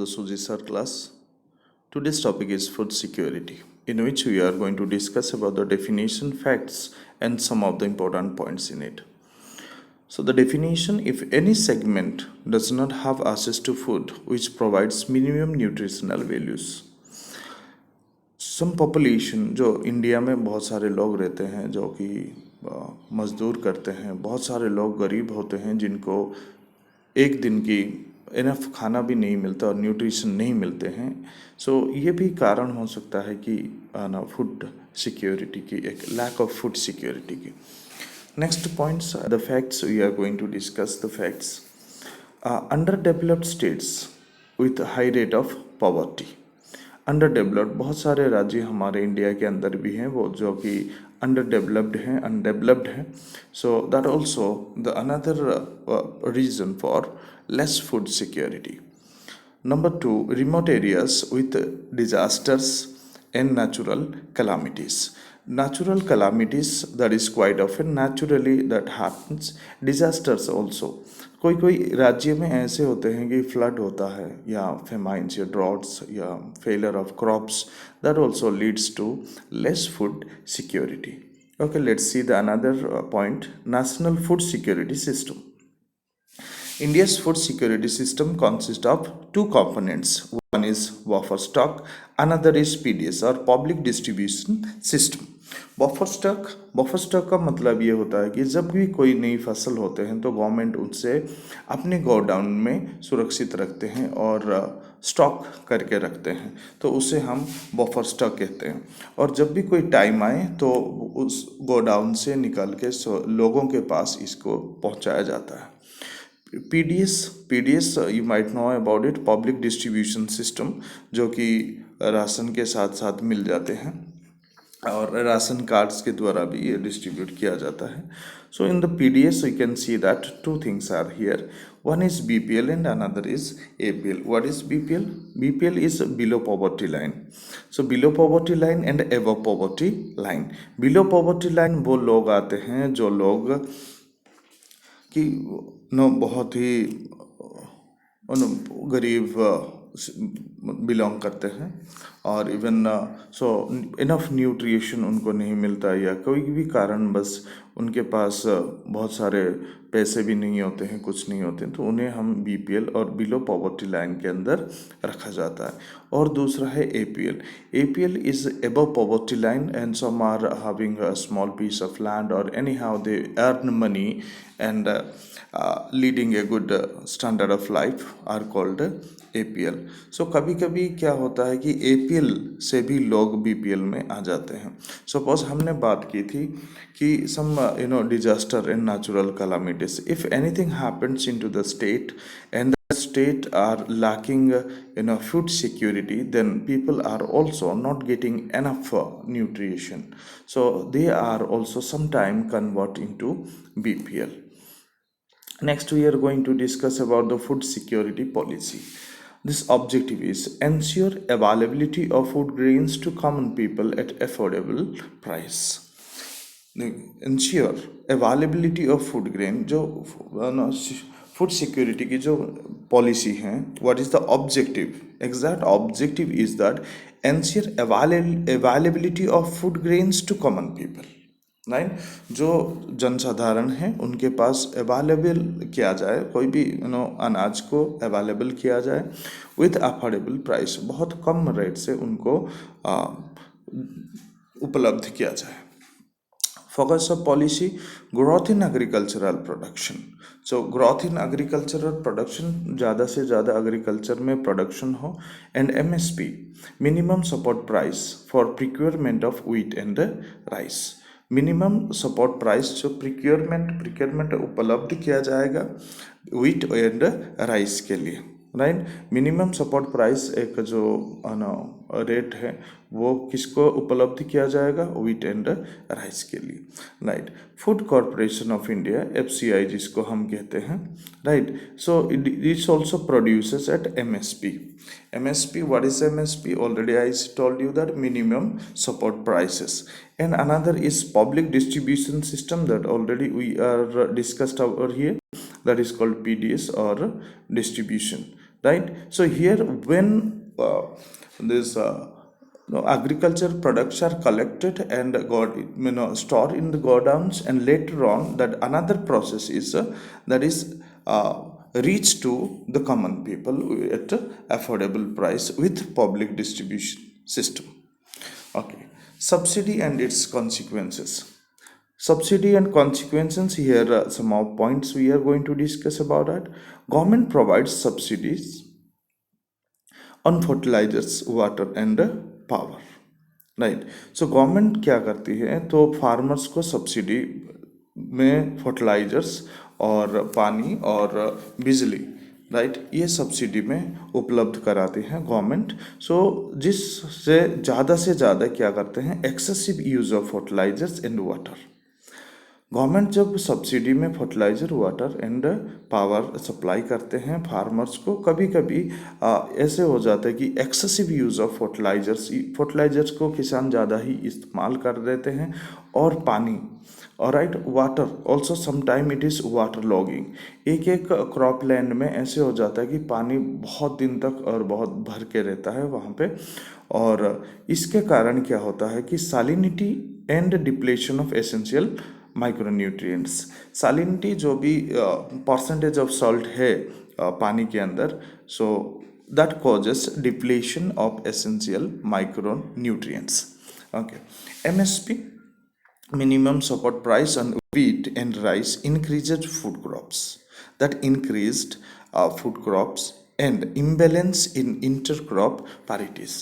the Suji Sir class. Today's topic is food security, in which we are going to discuss about the definition, facts, and some of the important points in it. So the definition: if any segment does not have access to food which provides minimum nutritional values. Some population जो India में बहुत सारे लोग रहते हैं जो कि मज़दूर करते हैं, बहुत सारे लोग गरीब होते हैं जिनको एक दिन की इनफ खाना भी नहीं मिलता और न्यूट्रिशन नहीं मिलते हैं. सो ये भी कारण हो सकता है कि ना फूड सिक्योरिटी की, एक लैक ऑफ फूड सिक्योरिटी की. Next points, the facts. We are going to discuss the facts. Under developed states with high rate of poverty. Under developed, बहुत सारे राज्य हमारे इंडिया के अंदर भी हैं वो जो कि अंडर डेवलप्ड हैं, अनडेवलप्ड हैं. So that also the another reason for less food security. Number 2, remote areas with disasters and natural calamities. Natural calamities, that is quite often naturally that happens. Disasters also, कोई कोई राज्य में ऐसे होते हैं कि फ्लड होता है या फेमाइन्स या ड्रॉट्स या failure of crops. That also leads to less food security. Okay, let's see the another point. National food security system. India's food security system consists of two components. One is buffer stock, another is PDS or public distribution system. Buffer stock का मतलब ये होता है कि जब भी कोई नई फसल होते हैं तो गवर्नमेंट उनसे अपने गोडाउन में सुरक्षित रखते हैं और स्टॉक करके रखते हैं, तो उसे हम बफर स्टॉक कहते हैं. और जब भी कोई टाइम आए तो उस गोडाउन से निकल के लोगों के पास इसको पहुंचाया जाता है. PDS you might know about it, public distribution system, जो कि राशन के साथ साथ मिल जाते हैं और राशन कार्ड्स के द्वारा भी ये डिस्ट्रीब्यूट किया जाता है. So in the PDS you can see that two things are here. One is BPL and another is APL. What is BPL? BPL is below poverty line. So below poverty line and above poverty line. Below poverty line वो लोग आते हैं जो लोग कि बहुत ही गरीब belong करते हैं और इवन सो इनफ न्यूट्रिशन उनको नहीं मिलता या कोई भी कारण बस उनके पास बहुत सारे पैसे भी नहीं होते हैं, कुछ नहीं होते हैं, तो उन्हें हम बीपीएल और बिलो पॉवर्टी लाइन के अंदर रखा जाता है. और दूसरा है APL. APL is above poverty line and some are having a small piece of land और anyhow they earn money and leading a good standard of life are called APL. So कभी कभी क्या होता है कि APL से भी लोग BPL में आ जाते हैं. सपोज हमने बात की थी कि some disaster and natural calamities. If anything happens into the state and the state are lacking food security, then people are also not getting enough nutrition. So they are also sometime convert into BPL. Next, we are going to discuss about the food security policy. This objective is ensure availability of food grains to common people at affordable price. Ensure availability of food grain, जो food security की जो policy है, what is the objective? Exact objective is that ensure availability of food grains to common people. Right, जो जनसाधारण हैं उनके पास available किया जाए, कोई भी अनाज को अवेलेबल किया जाए विथ अफोर्डेबल प्राइस, बहुत कम रेट से उनको उपलब्ध किया जाए. Focus of policy: growth in agricultural production. So growth in agricultural production, ज़्यादा से ज़्यादा एग्रीकल्चर में प्रोडक्शन हो. And MSP, minimum support price for procurement of wheat and rice. Minimum support price जो प्रिक्योरमेंट उपलब्ध किया जाएगा व्हीट एंड राइस के लिए. राइट, मिनिमम सपोर्ट प्राइस एक जो रेट है वो किसको उपलब्ध किया जाएगा? व्हीट एंड राइस के लिए. Right, food corporation of India, FCI जिसको हम कहते हैं. Right, so it's also produces at MSP. What is MSP? Already I told you that minimum support prices. And another is public distribution system that already we are discussed over here, that is called PDS or distribution. right? So here when this agriculture products are collected and stored in the godowns, and later on that another process is that is reached to the common people at affordable price with public distribution system. Okay, subsidy and its consequences. Subsidy and consequences, here some of points we are going to discuss about it. Government provides subsidies on fertilizers, water and power, right. So government क्या करती है, तो farmers को subsidy में fertilisers और पानी और बिजली, राइट, ये सब्सिडी में उपलब्ध कराते हैं गवर्नमेंट. सो जिससे ज़्यादा से ज़्यादा क्या करते हैं, excessive use of fertilizers and water. Government जब सब्सिडी में fertilizer, water and power supply करते हैं फार्मर्स को, कभी कभी ऐसे हो जाता है कि एक्सेसिव यूज़ ऑफ फर्टिलाइजर्स को किसान ज़्यादा ही इस्तेमाल कर देते हैं, और पानी, और right, water also sometime it is water logging. एक एक क्रॉप लैंड में ऐसे हो जाता है कि पानी बहुत दिन तक और बहुत भर के रहता है वहाँ पे, और इसके कारण क्या होता है कि salinity and depletion of essential micronutrients. Salinity जो भी परसेंटेज ऑफ सॉल्ट है पानी के अंदर, so that causes depletion of essential micronutrients. Okay, MSP, minimum support price on wheat and rice, increased food crops, that increased food crops and imbalance in intercrop parities.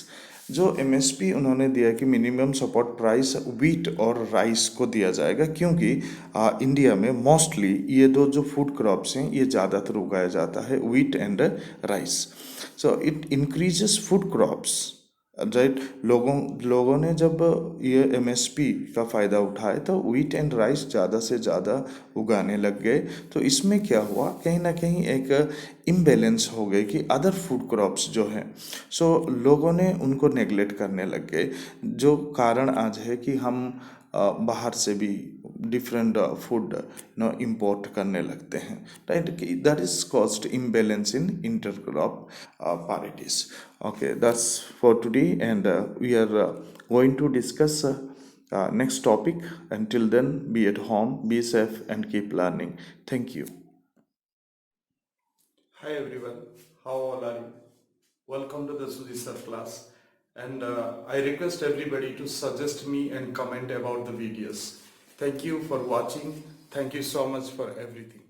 जो MSP उन्होंने दिया कि minimum support price wheat और rice को दिया जाएगा, क्योंकि India में मोस्टली ये दो जो फूड क्रॉप्स हैं ये ज़्यादातर उगाया जाता है, wheat and rice. So it increases food crops, right. लोगों ने जब ये एमएसपी का फ़ायदा उठाए तो व्हीट एंड राइस ज़्यादा से ज़्यादा उगाने लग गए. तो इसमें क्या हुआ, कहीं ना कहीं एक इम्बैलेंस हो गई कि अदर फूड क्रॉप्स जो हैं, सो लोगों ने उनको नेगलेक्ट करने लग गए, जो कारण आज है कि हम बाहर से भी डिफरेंट फूड इंपोर्ट करने लगते हैं, right. That is caused imbalance in intercrop parities. Okay, that's for today, and we are going to discuss next topic. Until then, be at home, be safe, and keep learning. Thank you. Hi everyone, how all are you? Welcome to the Sudhi Sir class, and I request everybody to suggest me and comment about the videos. Thank you for watching. Thank you so much for everything.